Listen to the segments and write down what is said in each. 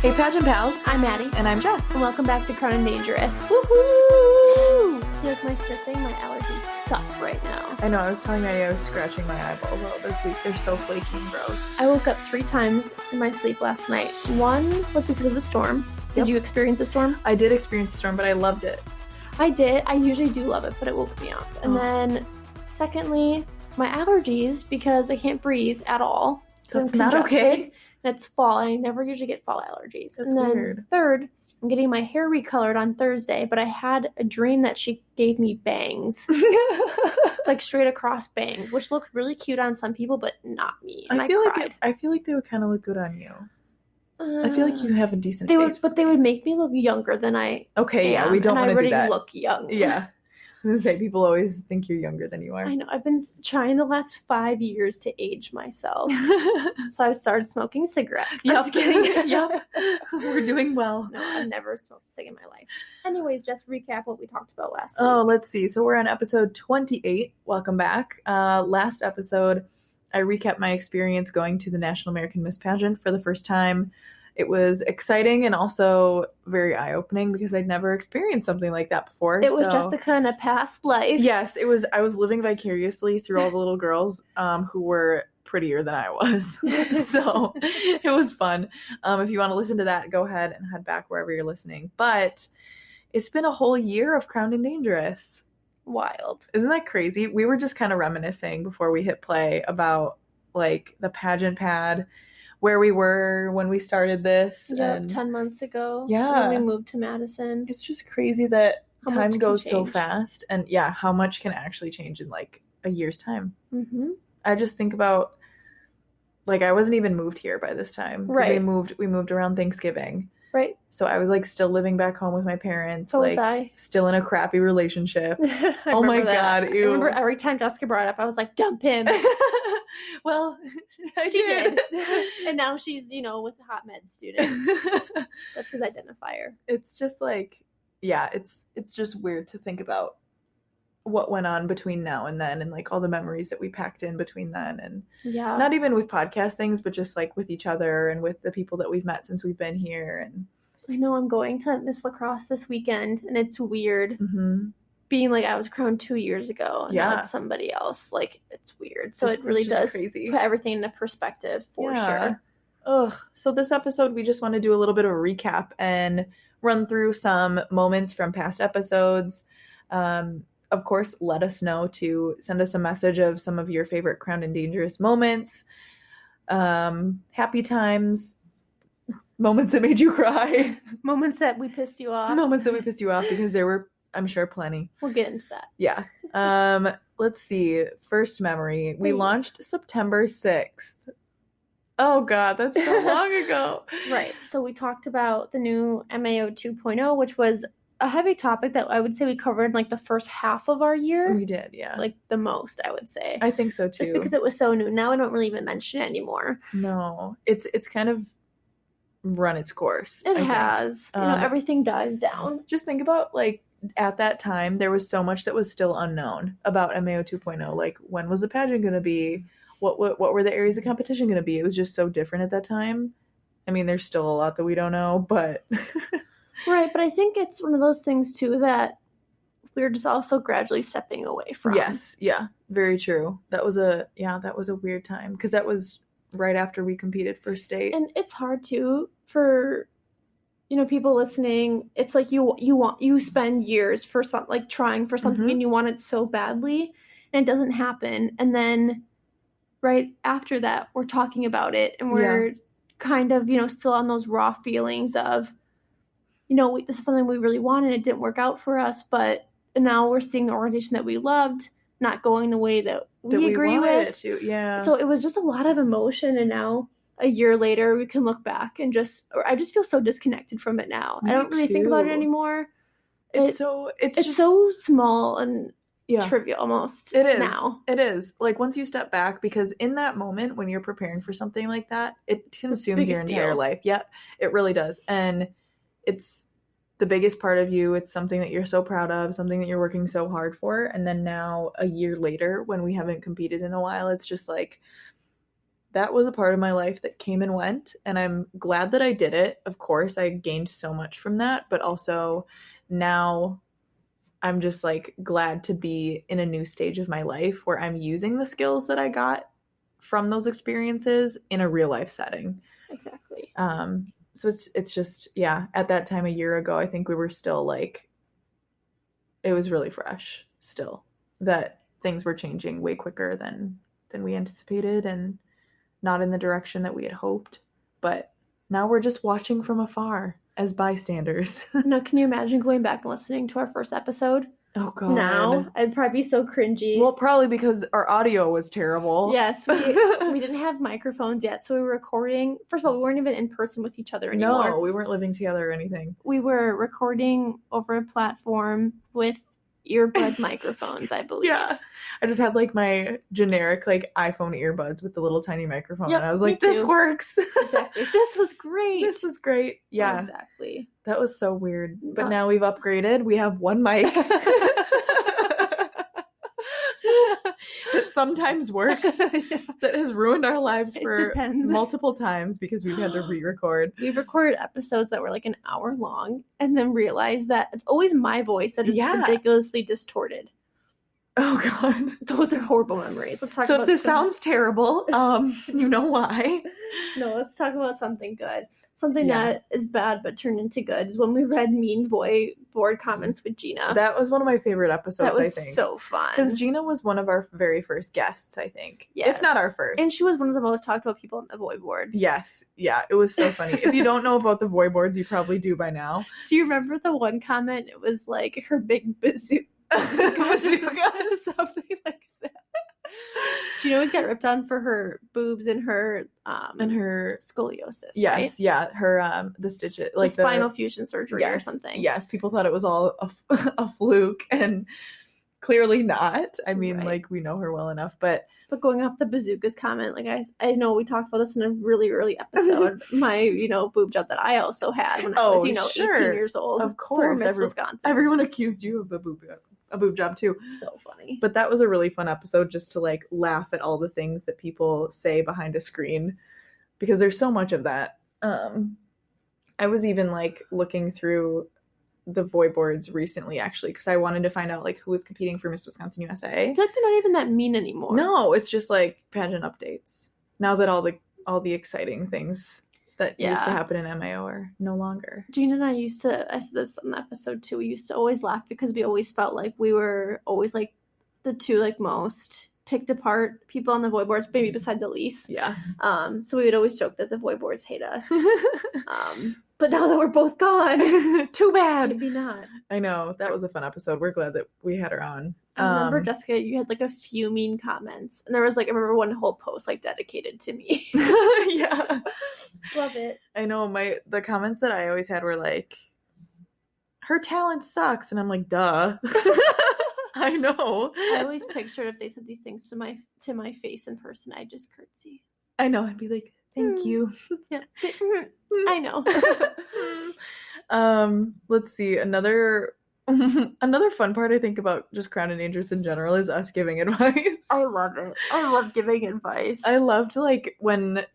Hey Pageant Pals, I'm Maddie. and I'm Jess. And welcome back to Crown and Dangerous. Woohoo! I feel like my sipping, my allergies suck right now. I know, I was telling Maddie I was scratching my eyeballs out this week. They're so flaky and gross. I woke up 3 times in my sleep last night. One was because of the storm. Did you experience the storm? I did experience the storm, but I loved it. I did. I usually do love it, but it woke me up. And then, secondly, my allergies, because I can't breathe at all. That's not okay. And it's fall, and I never usually get fall allergies. That's and then weird. Third, I'm getting my hair recolored on Thursday, but I had a dream that she gave me bangs. Like straight across bangs, which look really cute on some people, but not me. And I cried. I feel like they would kind of look good on you. I feel like you have a decent they face. They would make me look younger than I Okay, yeah, we don't want to do that. I already look young. Yeah. I was going to say, people always think you're younger than you are. I know. I've been trying the last 5 years to age myself. So I started smoking cigarettes. Yep. I'm just kidding. Yep. We're doing well. No, I've never smoked a cig in my life. Anyways, just recap what we talked about last week. Oh, let's see. So we're on episode 28. Welcome back. Last episode, I recapped my experience going to the National American Miss Pageant for the first time. It was exciting and also very eye-opening because I'd never experienced something like that before. It was just a kind of past life. Yes, it was. I was living vicariously through all the little girls who were prettier than I was. So it was fun. If you want to listen to that, go ahead and head back wherever you're listening. But it's been a whole year of Crowned and Dangerous. Wild. Isn't that crazy? We were just kind of reminiscing before we hit play about like the pageant pad, where we were when we started this. Yeah, and 10 months ago. Yeah. And then we moved to Madison. It's just crazy that time goes so change. fast. And yeah, how much can actually change in like a year's time. Mm-hmm. I just think about, like, I wasn't even moved here by this time. Right. We moved around Thanksgiving. Right. So I was like still living back home with my parents. So like was I. Still in a crappy relationship. Oh my God, ew. I remember every time Jessica brought it up, I was like, dump him. Well, she did. And now she's, with a hot med student. That's his identifier. It's just like, yeah, it's just weird to think about what went on between now and then, and like all the memories that we packed in between then, and yeah, not even with podcast things, but just like with each other and with the people that we've met since we've been here. And I know I'm going to Miss Lacrosse this weekend, and it's weird being like I was crowned 2 years ago, and now it's somebody else. Like, it's weird. So it really does crazy. Put everything into perspective for sure. Ugh. So this episode, we just want to do a little bit of a recap and run through some moments from past episodes. Of course, let us know to send us a message of some of your favorite Crowned and Dangerous moments, happy times, moments that made you cry, moments that we pissed you off, because there were, I'm sure, plenty. We'll get into that. Yeah. Let's see. First memory. We launched September 6th. Oh God, that's so long ago. Right. So we talked about the new MAO 2.0, which was a heavy topic that I would say we covered in like the first half of our year. We did, yeah. Like the most, I would say. I think so too. Just because it was so new. Now I don't really even mention it anymore. No. It's kind of run its course. It has. Everything dies down. Just think about, like, at that time, there was so much that was still unknown about MAO 2.0. Like, when was the pageant going to be? What were the areas of competition going to be? It was just so different at that time. I mean, there's still a lot that we don't know, but... Right, but I think it's one of those things, too, that we're just also gradually stepping away from. Yes, yeah, very true. That was a weird time, because that was right after we competed for state. And it's hard, too, for, people listening. It's like you spend years for trying for something, and you want it so badly, and it doesn't happen. And then right after that, we're talking about it, and we're kind of, still on those raw feelings of, this is something we really wanted. It didn't work out for us, but now we're seeing an organization that we loved not going the way that we agree with. It to. Yeah. So it was just a lot of emotion, and now a year later we can look back and I just feel so disconnected from it now. I don't really think about it anymore. It's so small and trivial almost. It is. Now. It is. Like, once you step back, because in that moment when you're preparing for something like that, it consumes your entire life. Yeah, it really does. And it's the biggest part of you. It's something that you're so proud of, something that you're working so hard for. And then now, a year later, when we haven't competed in a while, it's just like, that was a part of my life that came and went, and I'm glad that I did it. Of course, I gained so much from that, but also now I'm just like glad to be in a new stage of my life where I'm using the skills that I got from those experiences in a real life setting. Exactly. So it's just, yeah, at that time a year ago, I think we were still like, it was really fresh still that things were changing way quicker than we anticipated and not in the direction that we had hoped. But now we're just watching from afar as bystanders. No, can you imagine going back and listening to our first episode? Oh God. Now I'd probably be so cringy. Well, probably because our audio was terrible. Yes, we didn't have microphones yet, so we were recording. First of all, we weren't even in person with each other anymore. No, we weren't living together or anything. We were recording over a platform with earbud microphones, I believe. Yeah. I just had like my generic like iPhone earbuds with the little tiny microphone. Yep, and I was like, this works. Exactly. This was great. This was great. Yeah. Exactly. That was so weird. But now we've upgraded. We have one mic. That sometimes works. Yeah. That has ruined our lives for multiple times because we've had to re-record. We've recorded episodes that were like an hour long and then realized that it's always my voice that is ridiculously distorted. Oh God. Those are horrible memories. Let's talk about if this sounds terrible, you know why. No, let's talk about something good. Something that is bad but turned into good is when we read mean board comments with Gina. That was one of my favorite episodes, I think. That was so fun. Because Gina was one of our very first guests, I think. Yes. If not our first. And she was one of the most talked about people on the Void boards. Yes. Yeah, it was so funny. If you don't know about the Void boards, you probably do by now. Do you remember the one comment? It was like her big bazooka. Something like that. Gina always got ripped on for her boobs and her scoliosis. Yes, right? Yeah, her the stitches, like the spinal fusion surgery or something. Yes, people thought it was all a fluke, and clearly not. I mean, like we know her well enough, but going off the bazookas comment, like I know we talked about this in a really early episode. My boob job that I also had when I was 18 years old. Of course, Wisconsin. Everyone accused you of a boob job too. So funny. But that was a really fun episode just to like laugh at all the things that people say behind a screen, because there's so much of that. I was even like looking through the Void boards recently, actually, because I wanted to find out like who was competing for Miss Wisconsin USA. I feel like they're not even that mean anymore. No, it's just like pageant updates. Now that all the exciting things that used to happen in MAO are no longer. Gina and I used to, I said this on the episode too, we used to always laugh because we always felt like we were always like the two like most picked apart people on the Void boards, maybe besides Elise. Yeah. So we would always joke that the Void boards hate us. But now that we're both gone, too bad. Maybe not. I know. That was a fun episode. We're glad that we had her on. I remember, Jessica, you had like a few mean comments. And there was like, I remember one whole post like dedicated to me. Yeah. Love it. I know. The comments that I always had were like, her talent sucks. And I'm like, duh. I know. I always pictured if they said these things to my face in person, I'd just curtsy. I know. I'd be like, thank you. Yeah. I know. Let's see. Another fun part I think about just Crown and Dangerous in general is us giving advice. I love it. I love giving advice. I loved like when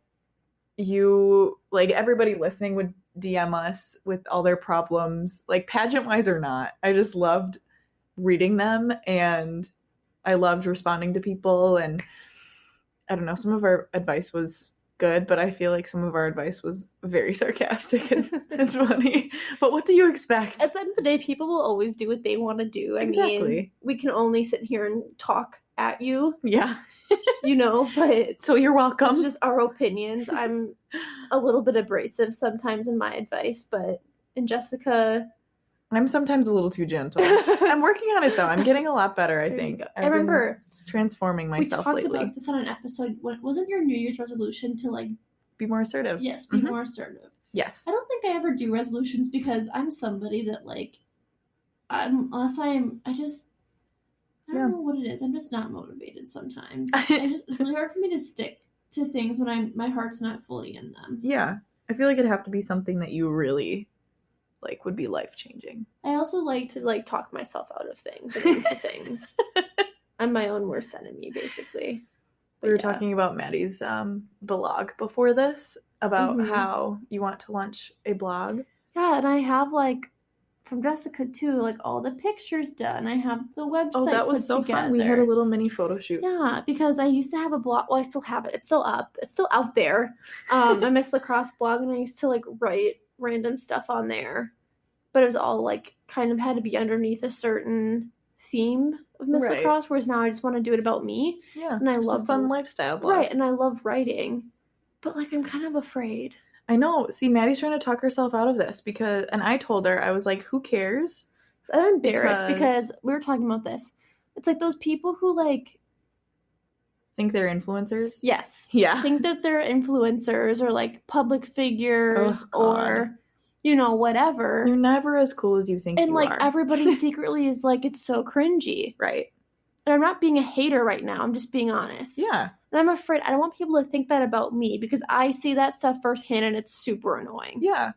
you like everybody listening would DM us with all their problems, like pageant wise or not. I just loved reading them and I loved responding to people, and I don't know, some of our advice was good, but I feel like some of our advice was very sarcastic and funny. But what do you expect? At the end of the day, people will always do what they want to do. Exactly. Mean, we can only sit here and talk at you. Yeah. But so you're welcome. It's just our opinions. I'm a little bit abrasive sometimes in my advice, but in Jessica, I'm sometimes a little too gentle. I'm working on it though. I'm getting a lot better, I think. I remember transforming myself lately. We talked about this on an episode. Wasn't your New Year's resolution to like be more assertive? Yes, be more assertive. Yes. I don't think I ever do resolutions because I'm somebody that like I don't know what it is. I'm just not motivated sometimes. It's really hard for me to stick to things when my heart's not fully in them. Yeah. I feel like it'd have to be something that you really like would be life-changing. I also like to like talk myself out of things and into things. I'm my own worst enemy, basically. We were talking about Maddie's blog before this, about how you want to launch a blog. Yeah, and I have, like, from Jessica, too, like, all the pictures done. I have the website Oh, that was so fun. We had a little mini photo shoot. Yeah, because I used to have a blog. Well, I still have it. It's still up. It's still out there. My Miss Lacrosse blog, and I used to, like, write random stuff on there. But it was all, like, kind of had to be underneath a certain theme of Miss Lacrosse, whereas now I just want to do it about me. Yeah, and I just love a fun lifestyle blog. Right, and I love writing. But, like, I'm kind of afraid. I know. See, Maddie's trying to talk herself out of this because, and I told her, I was like, who cares? I'm embarrassed because we were talking about this. It's like those people who, like, think they're influencers? Yes. Yeah. Think that they're influencers or, like, public figures or, you know, whatever. You're never as cool as you think you are. And, like, everybody secretly is like, it's so cringy. Right. And I'm not being a hater right now. I'm just being honest. Yeah. And I'm afraid I don't want people to think that about me because I see that stuff firsthand and it's super annoying. Yeah.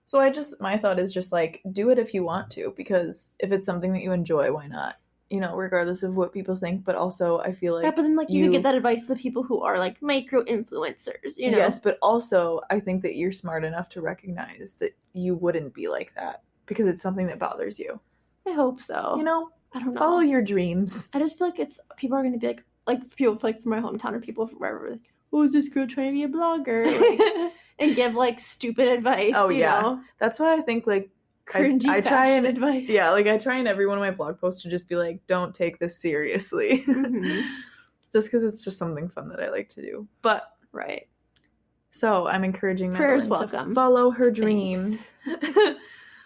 So my thought is just, like, do it if you want to, because if it's something that you enjoy, why not? You know, regardless of what people think, but also I feel like... Yeah, but then, like, you could get that advice to the people who are, like, micro-influencers, you know? Yes, but also I think that you're smart enough to recognize that you wouldn't be like that because it's something that bothers you. I hope so. You know? I don't know. Follow your dreams. I just feel like people are going to be like people like from my hometown or people from wherever, like, oh, is this girl trying to be a blogger? Like, and give, like, stupid advice. Oh, you know? That's what I think, like, cringy I try and advice. Yeah, like, I try in every one of my blog posts to just be like, don't take this seriously. Just because it's just something fun that I like to do. But right. So I'm encouraging Prayers Madeline welcome. to follow her dreams.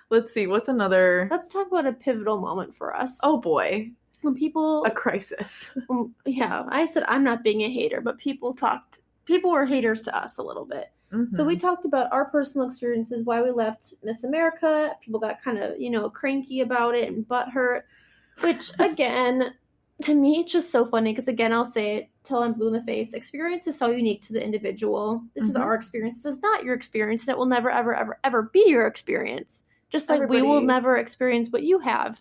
Let's see, what's another... Let's talk about a pivotal moment for us. Oh boy. When people... A crisis. Yeah, I said I'm not being a hater, but people were haters to us a little bit. So we talked about our personal experiences, why we left Miss America. People got kind of, you know, cranky about it and butthurt, which, again, to me, it's just so funny because, again, I'll say it till I'm blue in the face. Experience is so unique to the individual. This is our experience. This is not your experience. It will never, ever, ever, ever be your experience. Just like we will never experience what you have.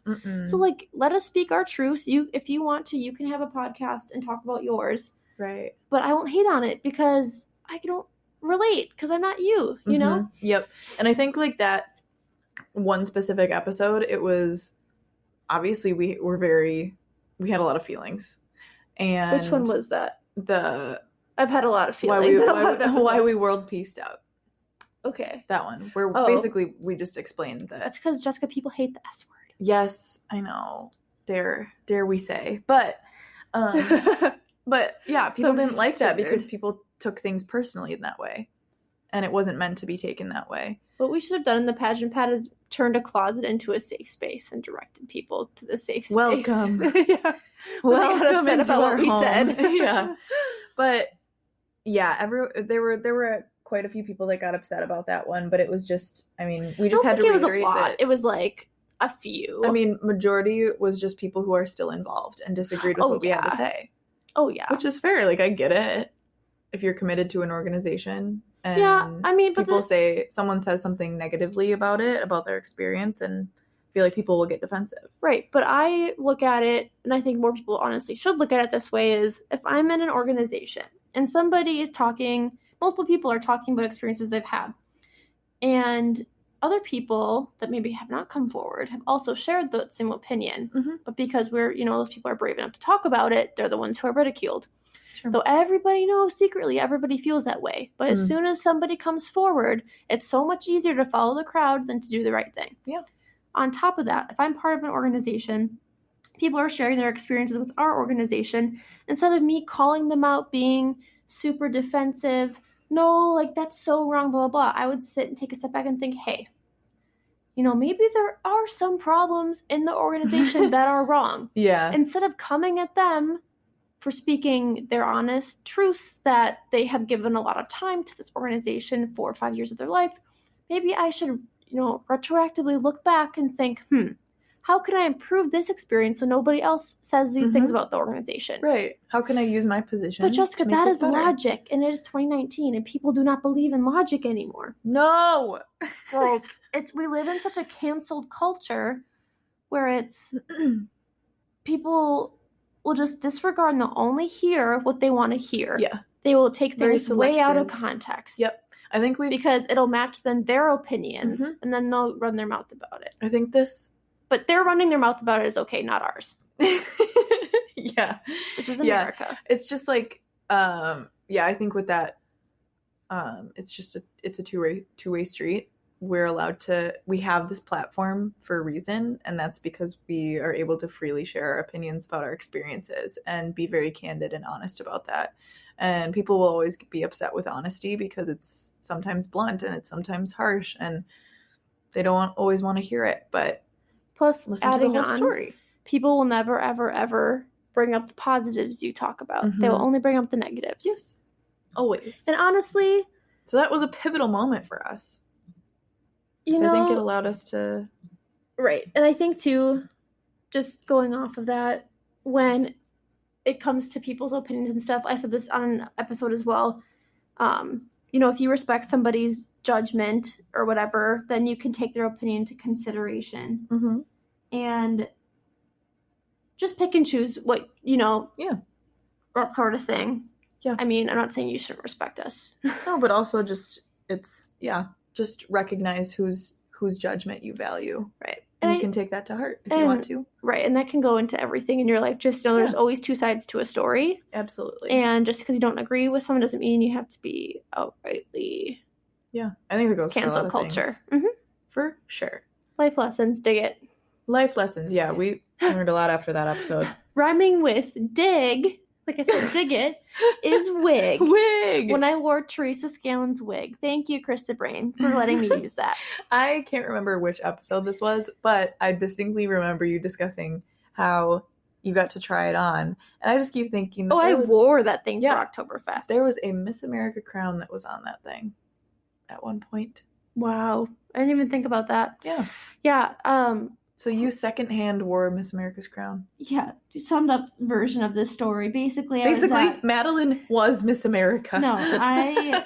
So, like, let us speak our truths. If you want to, you can have a podcast and talk about yours. Right. But I won't hate on it because I don't relate because I'm not you know? Yep. And I think, like, that one specific episode, it was obviously we had a lot of feelings. And which one was that? I've had a lot of feelings. Why we world peaced out. Okay. That one. Where basically we just explained that. That's because, Jessica, people hate the S word. Yes, I know. Dare we say. But but yeah, people didn't like that because people took things personally in that way. And it wasn't meant to be taken that way. What we should have done in the pageant pad is turned a closet into a safe space and directed people to the safe space. Welcome. Yeah. Welcome into our home. Said. Yeah. But yeah, there were quite a few people that got upset about that one, but it was just, I mean, we just had to reiterate that it was like a few. I mean, majority was just people who are still involved and disagreed with what we had to say. Oh yeah. Which is fair. Like, I get it. If you're committed to an organization and I mean, but people someone says something negatively about it, about their experience, and I feel like people will get defensive. Right. But I look at it, and I think more people honestly should look at it this way, is if I'm in an organization and somebody is talking, multiple people are talking about experiences they've had, and other people that maybe have not come forward have also shared the same opinion, but because those people are brave enough to talk about it, they're the ones who are ridiculed. Sure. Though everybody knows secretly, everybody feels that way. But as soon as somebody comes forward, it's so much easier to follow the crowd than to do the right thing. Yeah. On top of that, if I'm part of an organization, people are sharing their experiences with our organization. Instead of me calling them out, being super defensive, no, like, that's so wrong, blah, blah, blah, I would sit and take a step back and think, hey, maybe there are some problems in the organization that are wrong. Yeah. Instead of coming at them for speaking their honest truths that they have given a lot of time to this organization, 4 or 5 years of their life, maybe I should, retroactively look back and think, how can I improve this experience so nobody else says these things about the organization? Right. How can I use my position? But Jessica, that is logic, and it is 2019, and people do not believe in logic anymore. No. Like, we live in such a canceled culture where it's people will just disregard and they'll only hear what they want to hear. Yeah. They will take Very things way out of selective. context. Yep. I think because it'll match then their opinions, and then they'll run their mouth about it. I think this... But their running their mouth about it is okay, not ours. Yeah. This is America. Yeah. It's just like, I think with that, it's a two-way street. We have this platform for a reason, and that's because we are able to freely share our opinions about our experiences and be very candid and honest about that. And people will always be upset with honesty because it's sometimes blunt and it's sometimes harsh, and they don't always want to hear it. But plus, listen to the whole story. People will never, ever, ever bring up the positives you talk about. They will only bring up the negatives. Yes, always. And honestly, so that was a pivotal moment for us. I think it allowed us to... Right. And I think, too, just going off of that, when it comes to people's opinions and stuff, I said this on an episode as well, if you respect somebody's judgment or whatever, then you can take their opinion into consideration. And just pick and choose what, that sort of thing. Yeah. I mean, I'm not saying you shouldn't respect us. No, but also just recognize whose judgment you value. Right. And you can take that to heart if you want to. Right. And that can go into everything in your life. Just know there's always two sides to a story. Absolutely. And just because you don't agree with someone doesn't mean you have to be outrightly... Yeah. I think that goes cancel culture. For sure. Life lessons. Dig it. Life lessons. Yeah. We learned a lot after that episode. Rhyming with dig... Like I said, dig it, is wig. Wig! When I wore Teresa Scanlon's wig. Thank you, Krista Brain, for letting me use that. I can't remember which episode this was, but I distinctly remember you discussing how you got to try it on. And I just keep thinking... I wore that thing for Oktoberfest. There was a Miss America crown that was on that thing at one point. Wow. I didn't even think about that. Yeah. Yeah, So you secondhand wore Miss America's crown. Yeah, summed up version of this story. Basically, Madeline was Miss America. No, I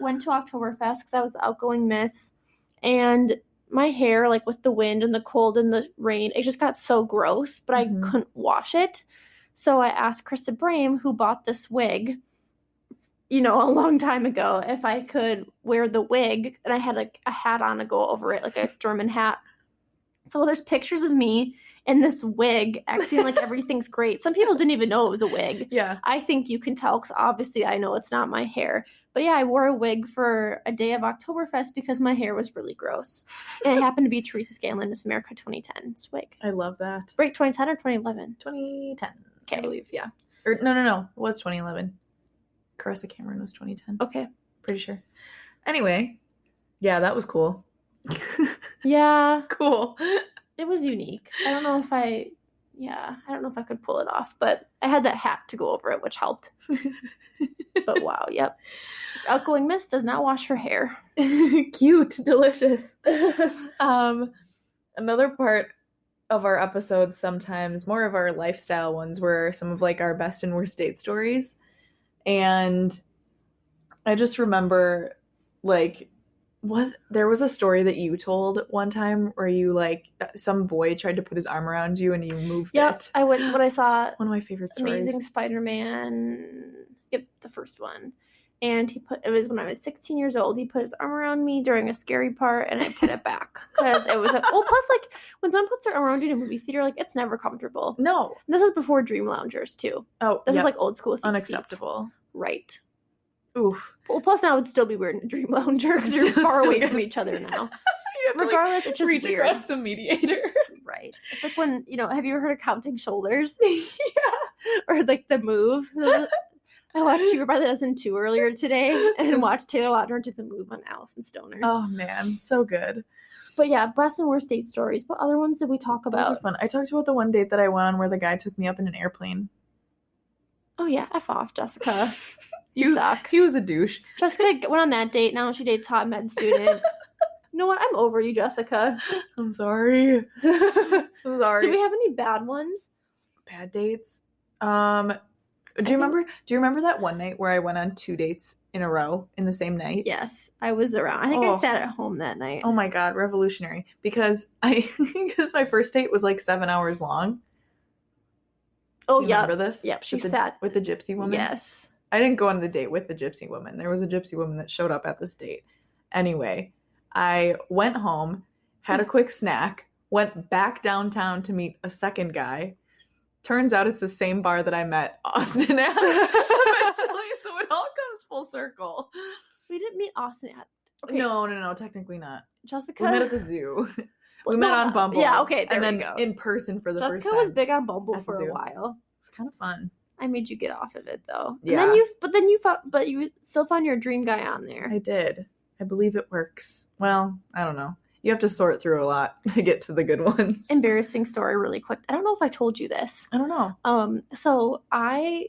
went to Oktoberfest because I was the outgoing Miss, and my hair, like with the wind and the cold and the rain, it just got so gross, but I couldn't wash it. So I asked Krista Brame, who bought this wig, a long time ago, if I could wear the wig, and I had like a hat on to go over it, like a German hat. So there's pictures of me in this wig acting like everything's great. Some people didn't even know it was a wig. Yeah. I think you can tell because obviously I know it's not my hair. But yeah, I wore a wig for a day of Oktoberfest because my hair was really gross. And it happened to be Teresa Scanlon Miss America 2010's wig. I love that. Right, 2010 or 2011? 2010, okay. I believe, yeah. Or no. It was 2011. Carissa Cameron was 2010. Okay. Pretty sure. Anyway, yeah, that was cool. Yeah. Cool. It was unique. I don't know if I could pull it off, but I had that hat to go over it, which helped. But wow, yep. Outgoing Miss does not wash her hair. Cute, delicious. Another part of our episodes, sometimes more of our lifestyle ones, were some of like our best and worst date stories. And I just remember there was a story that you told one time where you some boy tried to put his arm around you and you moved it. I went when I saw one of my favorite stories. Amazing Spider-Man. Yep, the first one. And it was when I was 16 years old. He put his arm around me during a scary part, and I put it back because it was plus when someone puts their arm around you in a movie theater, it's never comfortable. No, and this is before Dream Loungers too. Oh, this is old school. Unacceptable. Seats. Right. Oof. Well, plus now it would still be weird in a Dream Lounger because you're far away from each other now. Regardless, it's just reach weird. Across the mediator. Right. It's like when have you ever heard of counting shoulders? Yeah. Or The Move. I watched Super by the Dozen 2 earlier today and watched Taylor Lautner do The Move on Allison Stoner. Oh man, so good. But yeah, best and worst date stories. What other ones did we talk about? Those are fun. I talked about the one date that I went on where the guy took me up in an airplane. Oh yeah, F off, Jessica. You suck. He was a douche. Jessica went on that date. Now she dates hot med student. You know what? I'm over you, Jessica. I'm sorry. I'm sorry. Do we have any bad ones? Bad dates? Do you remember that one night where I went on 2 dates in a row in the same night? Yes, I was around. I think I sat at home that night. Oh my god, revolutionary. Because my first date was 7 hours long. Oh, you remember this? Yep, she with sat. with the gypsy woman? Yes. I didn't go on the date with the gypsy woman. There was a gypsy woman that showed up at this date. Anyway, I went home, had a quick snack, went back downtown to meet a second guy. Turns out it's the same bar that I met Austin at eventually, so it all comes full circle. We didn't meet Austin at. Okay. No, technically not. Jessica. We met at the zoo. We met on Bumble. Yeah, okay, there and then we go. in person for the first time. Jessica was big on Bumble for a while. It was kind of fun. I made you get off of it though. Yeah. And then you still found your dream guy on there. I did. I believe it works. Well, I don't know. You have to sort through a lot to get to the good ones. Embarrassing story really quick. I don't know if I told you this. I don't know. So I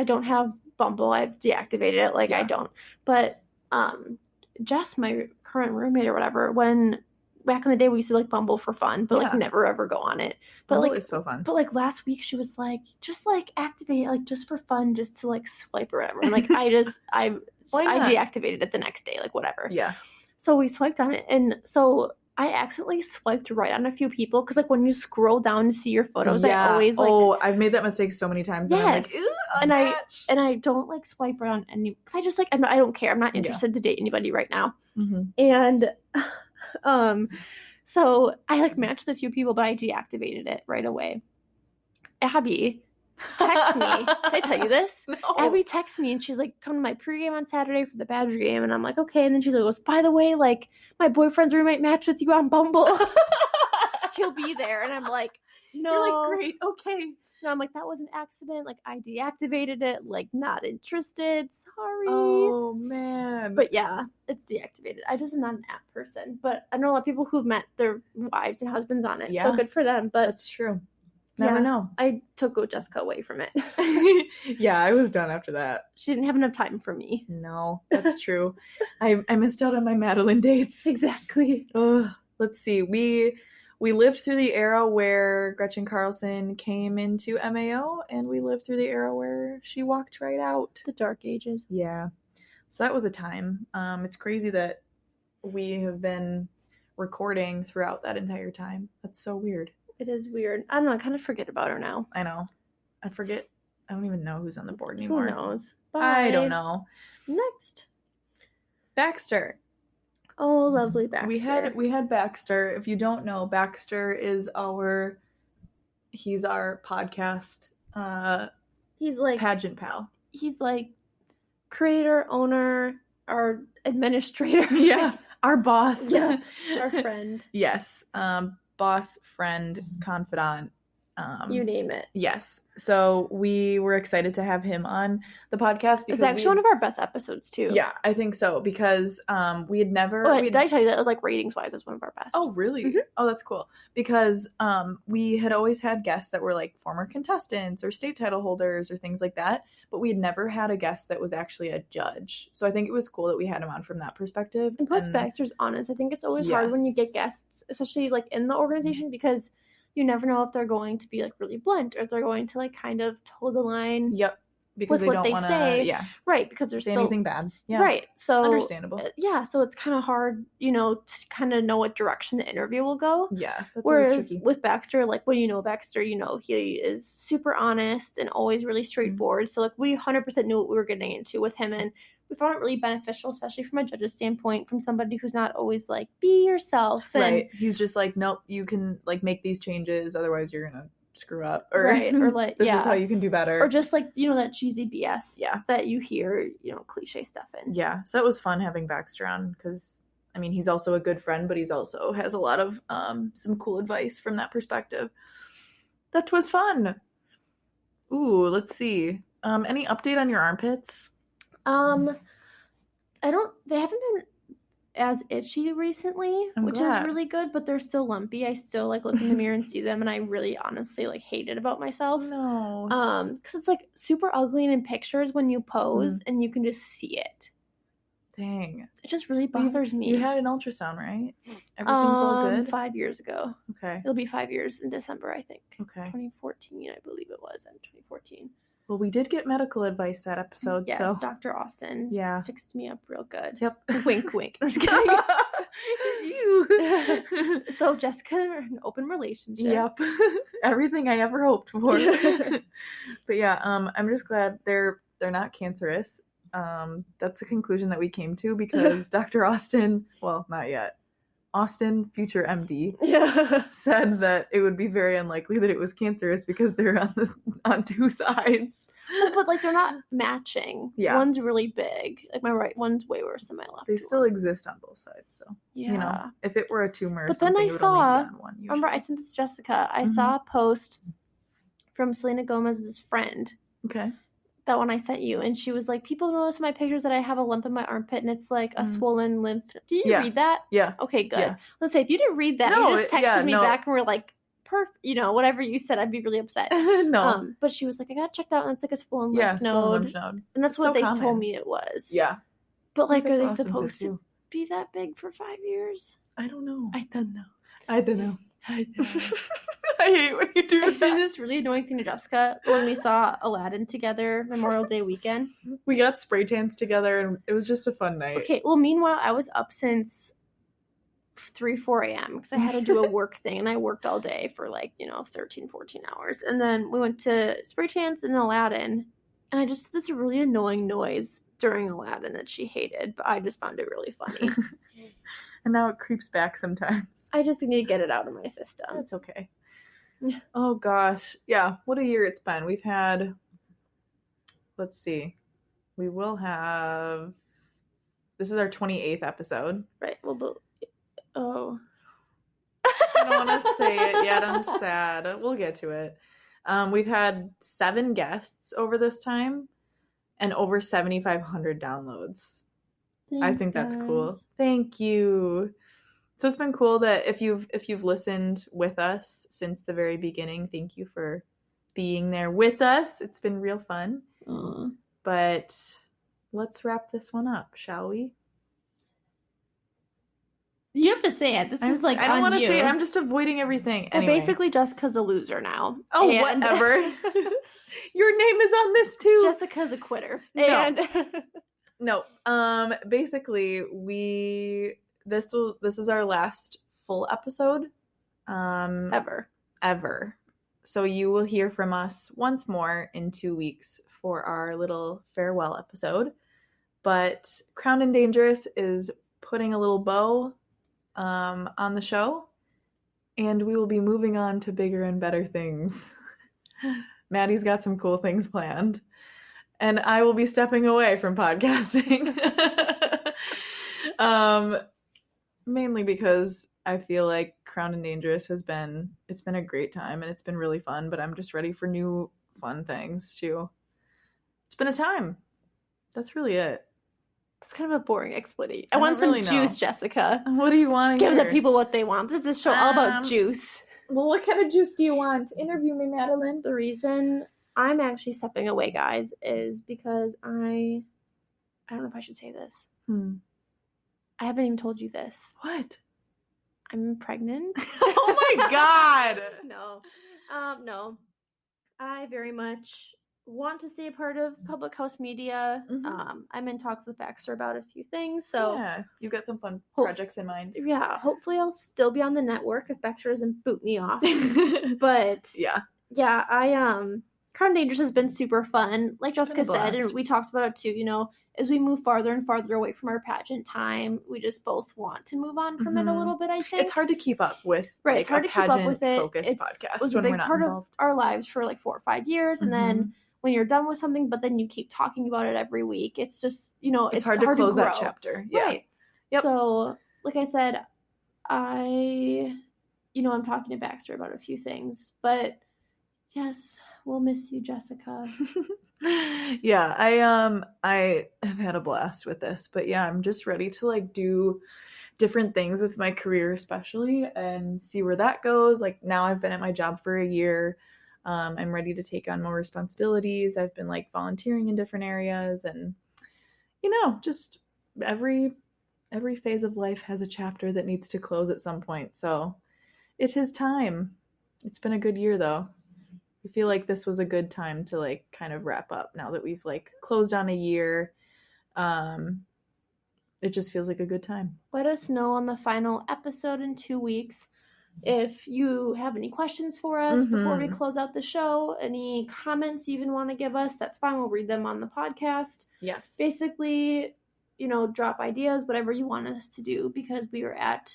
don't have Bumble. I've deactivated it. I don't. But Jess, my current roommate or whatever, when back in the day we used to Bumble for fun, but never ever go on it. But Bumble is so fun. But last week she was just activate it just for fun, just to swipe or whatever. And I deactivated it the next day, whatever. Yeah. So we swiped on it, and so I accidentally swiped right on a few people because when you scroll down to see your photos, I always I've made that mistake so many times. Yes. And I'm and I don't swipe right on any because I just I don't care. I'm not interested to date anybody right now. Mm-hmm. And so I matched with a few people, but I deactivated it right away. Abby texts me. Did I tell you this? No. Abby texts me and she's come to my pregame on Saturday for the Badger game, and I'm like, okay. And then she goes, by the way, my boyfriend's roommate matched with you on Bumble. He'll be there. And I'm like, no. You're great. Okay. No, I'm like, that was an accident. I deactivated it. Not interested. Sorry. Oh, man. But yeah, it's deactivated. I just am not an app person. But I know a lot of people who've met their wives and husbands on it. Yeah. So good for them. But that's true. Never know. I took Jessica away from it. Yeah, I was done after that. She didn't have enough time for me. No, that's true. I missed out on my Madeline dates. Exactly. Let's see. We lived through the era where Gretchen Carlson came into MAO, and we lived through the era where she walked right out. The dark ages. Yeah. So that was a time. It's crazy that we have been recording throughout that entire time. That's so weird. It is weird. I don't know. I kind of forget about her now. I know. I forget. I don't even know who's on the board anymore. Who knows? Bye. I don't know. Next. Baxter. Oh, lovely Baxter. We had Baxter. If you don't know, Baxter is he's our podcast he's pageant pal. He's creator, owner, our administrator. Yeah. Our boss. Yeah. Our friend. Yes. Boss, friend, confidant. You name it. Yes. So we were excited to have him on the podcast. It's actually one of our best episodes too. Yeah, I think so, because we had never... did I tell you that? It was ratings-wise, it's one of our best. Oh, really? Mm-hmm. Oh, that's cool. Because we had always had guests that were former contestants or state title holders or things like that, but we had never had a guest that was actually a judge. So I think it was cool that we had him on from that perspective. And plus, Baxter's honest. I think it's always hard when you get guests, especially in the organization, because you never know if they're going to be really blunt or if they're going to kind of toe the line. Yep. Because with what they say. Yeah. Right. Because they're say anything bad. Yeah. Right. So understandable. Yeah. So it's kind of hard, to kind of know what direction the interview will go. Yeah. That's Whereas with Baxter, when you know Baxter, he is super honest and always really straightforward. Mm-hmm. So we 100% knew what we were getting into with him, and we found it really beneficial, especially from a judge's standpoint, from somebody who's not always be yourself. And, right. He's just nope, you can make these changes, otherwise you're gonna screw up. Or right. Or this is how you can do better. Or just that cheesy BS. Yeah. That you hear, cliche stuff in. Yeah. So it was fun having Baxter on because he's also a good friend, but he's also has a lot of some cool advice from that perspective. That was fun. Ooh, let's see. Any update on your armpits? They haven't been as itchy recently, which is really good, but they're still lumpy. I still look in the mirror and see them, and I really honestly hate it about myself. No. Because it's super ugly in pictures when you pose and you can just see it. Dang. It just really bothers me. You had an ultrasound, right? Everything's all good? 5 years ago. Okay. It'll be 5 years in December, I think. Okay. 2014, I believe it was. 2014. Well, we did get medical advice that episode. Yes, so. Dr. Austin. Yeah. Fixed me up real good. Yep. Wink, wink. I'm just kidding. You. So Jessica and I are in an open relationship. Yep. Everything I ever hoped for. But yeah, I'm just glad they're not cancerous. That's the conclusion that we came to because Dr. Austin, well, not yet. Austin, future MD, said that it would be very unlikely that it was cancerous because they're on two sides. But like they're not matching. Yeah. One's really big. Like my right one's way worse than my left. They still exist on both sides, so yeah. You know, if it were a tumor, but then I saw. Remember, I sent this to Jessica. I saw a post from Selena Gomez's friend. Okay. That one I sent you, and she was like, people notice in my pictures that I have a lump in my armpit, and it's like a swollen lymph. Do you read that? Yeah. Okay, good. Yeah. Let's say if you didn't read that, you just texted me back and were like, whatever you said, I'd be really upset. No. But she was like, I got checked out, and it's like a swollen lymph node. And that's what they told me it was. Yeah. But like, are they supposed to be that big for 5 years? I don't know. I don't know. I hate when you do that. This is this really annoying thing to Jessica. When we saw Aladdin together Memorial Day weekend. We got spray tans together, and it was just a fun night. Okay, well, meanwhile, I was up since 4 a.m. because I had to do a work thing, and I worked all day for 13, 14 hours. And then we went to spray tans in Aladdin, and I just this really annoying noise during Aladdin that she hated, but I just found it really funny. And now it creeps back sometimes. I just need to get it out of my system. That's okay. Oh gosh. Yeah, what a year it's been. We've had, let's see, we will have, this is our 28th episode. Right. Well, oh. I don't want to say it yet. I'm sad. We'll get to it. We've had 7 guests over this time and over 7,500 downloads. Thanks, I think that's cool. Thank you. So it's been cool that if you've listened with us since the very beginning, thank you for being there with us. It's been real fun. Aww. But let's wrap this one up, shall we? You have to say it. This is like I don't want to say it. I'm just avoiding everything. Well, anyway. Basically, Jessica's a loser now. Oh, whatever. Your name is on this too. Jessica's a quitter. No. Basically, this is our last full episode. Ever. So you will hear from us once more in 2 weeks for our little farewell episode. But Crowned and Dangerous is putting a little bow on the show, and we will be moving on to bigger and better things. Maddie's got some cool things planned, and I will be stepping away from podcasting. Mainly because I feel like Crowned and Dangerous it's been a great time, and it's been really fun, but I'm just ready for new fun things too. It's been a time. That's really it. It's kind of a boring explanation. I want some juice, Jessica. What do you want to hear? Give the people what they want. This is a show all about juice. Well, what kind of juice do you want? Interview me, Madeline. The reason I'm actually stepping away, guys, is because I don't know if I should say this. I haven't even told you this. What? I'm pregnant. Oh my god! No. No. I very much want to stay a part of public house media. I'm in talks with Baxter about a few things. So yeah, you've got some fun projects in mind. Yeah, hopefully I'll still be on the network if Baxter doesn't boot me off. But yeah, Crown Dangerous has been super fun. Like Jessica said, and we talked about it too, as we move farther and farther away from our pageant time, we just both want to move on from it a little bit, I think. It's hard to keep up with it's hard to keep up with it. Focused podcast. It was a big part of our lives for 4 or 5 years, and then when you're done with something, but then you keep talking about it every week, it's just, it's hard to close that chapter. Yeah. Right. Yep. So, like I said, I'm talking to Baxter about a few things, but yes, we'll miss you, Jessica. Yeah, I have had a blast with this, but yeah, I'm just ready to do different things with my career, especially, and see where that goes. Now I've been at my job for a year. I'm ready to take on more responsibilities. I've been volunteering in different areas, and just every phase of life has a chapter that needs to close at some point. So it is time. It's been a good year though. I feel like this was a good time to kind of wrap up now that we've closed on a year. it just feels like a good time. Let us know on the final episode in 2 weeks if you have any questions for us before we close out the show, any comments you even want to give us, that's fine. We'll read them on the podcast. Yes. Basically, drop ideas, whatever you want us to do, because we are at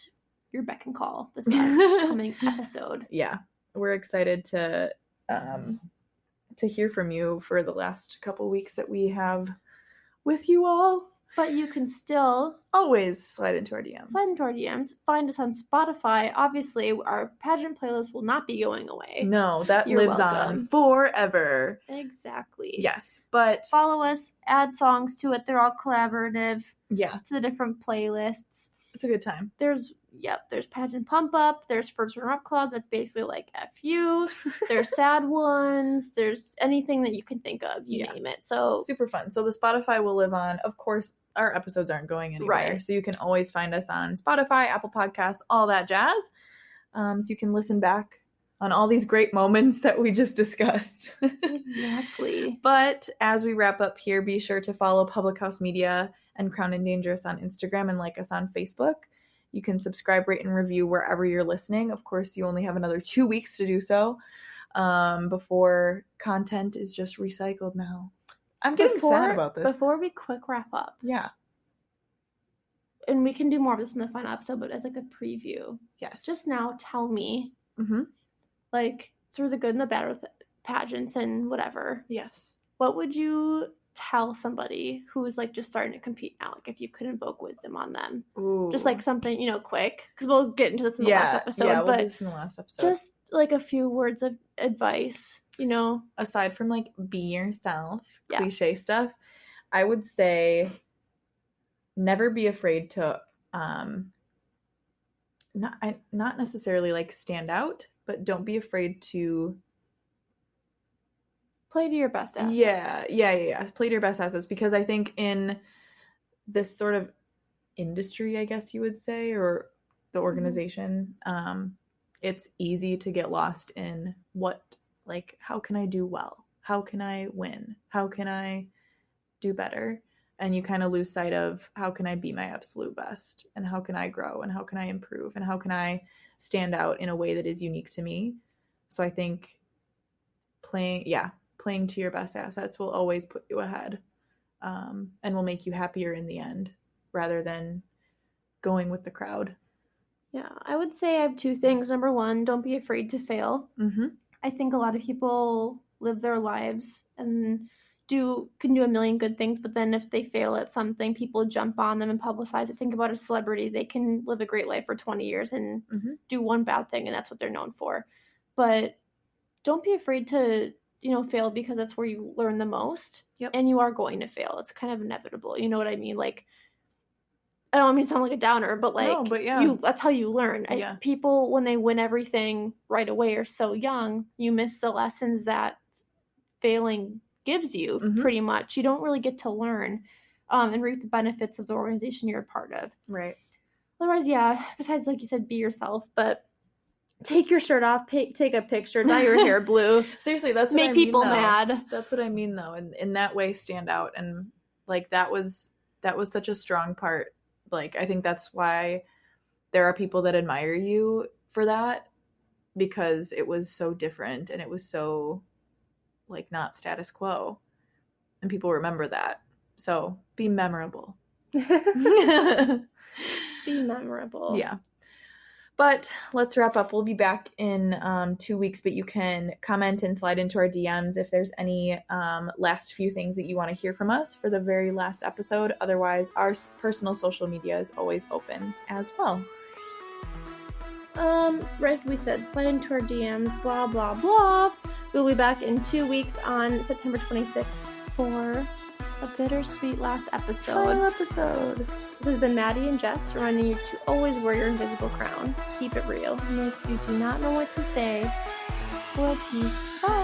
your beck and call this last coming episode. Yeah. We're excited to hear from you for the last couple weeks that we have with you all. But you can still always slide into our DMs. Find us on Spotify. Obviously, our pageant playlist will not be going away. No, that lives on forever. Exactly. Yes, but follow us, add songs to it. They're all collaborative. Yeah. To the different playlists. It's a good time. There's Pageant Pump Up. There's First Runner Up Club. That's basically like FU. There's sad ones. There's anything that you can think of. You name it. So super fun. So the Spotify will live on. Of course, our episodes aren't going anywhere. Right. So you can always find us on Spotify, Apple Podcasts, all that jazz. So you can listen back on all these great moments that we just discussed. Exactly. But as we wrap up here, be sure to follow Public House Media and Crown and Dangerous on Instagram and like us on Facebook. You can subscribe, rate, and review wherever you're listening. Of course, you only have another 2 weeks to do so before content is just recycled now. I'm getting sad about this. Before we quick wrap up. Yeah. And we can do more of this in the final episode, but as like a preview. Yes. Just now tell me, like, through the good and the bad with pageants and whatever. Yes. What would you tell somebody who's like just starting to compete now, like if you could invoke wisdom on them? Ooh. Just like something, quick, because we'll get into this in the last episode. Yeah, we'll do this in the last episode. Just like a few words of advice, aside from like be yourself, cliche stuff, I would say never be afraid to not necessarily like stand out, but don't be afraid to play to your best assets. Yeah. Play to your best assets, because I think in this sort of industry, I guess you would say, or the organization, it's easy to get lost in how can I do well? How can I win? How can I do better? And you kind of lose sight of how can I be my absolute best? And how can I grow? And how can I improve? And how can I stand out in a way that is unique to me? So I think playing to your best assets will always put you ahead, and will make you happier in the end rather than going with the crowd. Yeah, I would say I have 2 things. Number 1, don't be afraid to fail. I think a lot of people live their lives and can do a million good things, but then if they fail at something, people jump on them and publicize it. Think about a celebrity. They can live a great life for 20 years and do one bad thing, and that's what they're known for. But don't be afraid to fail, because that's where you learn the most. Yep. And you are going to fail. It's kind of inevitable. You know what I mean? Like, I don't mean to sound like a downer, but like, no, but yeah. That's how you learn. Yeah. People, when they win everything right away, are so young, you miss the lessons that failing gives you. Pretty much. You don't really get to learn and reap the benefits of the organization you're a part of. Right. Otherwise, besides, like you said, be yourself, but take your shirt off, take a picture, dye your hair blue. Seriously, that's what I mean. Make people mad. That's what I mean, though, and in that way, stand out. And like that was such a strong part. Like, I think that's why there are people that admire you for that, because it was so different and it was so like not status quo, and people remember that. So be memorable. Be memorable. Yeah. But let's wrap up. We'll be back in 2 weeks, but you can comment and slide into our DMs if there's any last few things that you want to hear from us for the very last episode. Otherwise, our personal social media is always open as well. Like we said, slide into our DMs, blah, blah, blah. We'll be back in 2 weeks on September 26th for a bittersweet last episode. Final episode. This has been Maddie and Jess, reminding you to always wear your invisible crown. Keep it real. And if you do not know what to say, well, peace. Bye.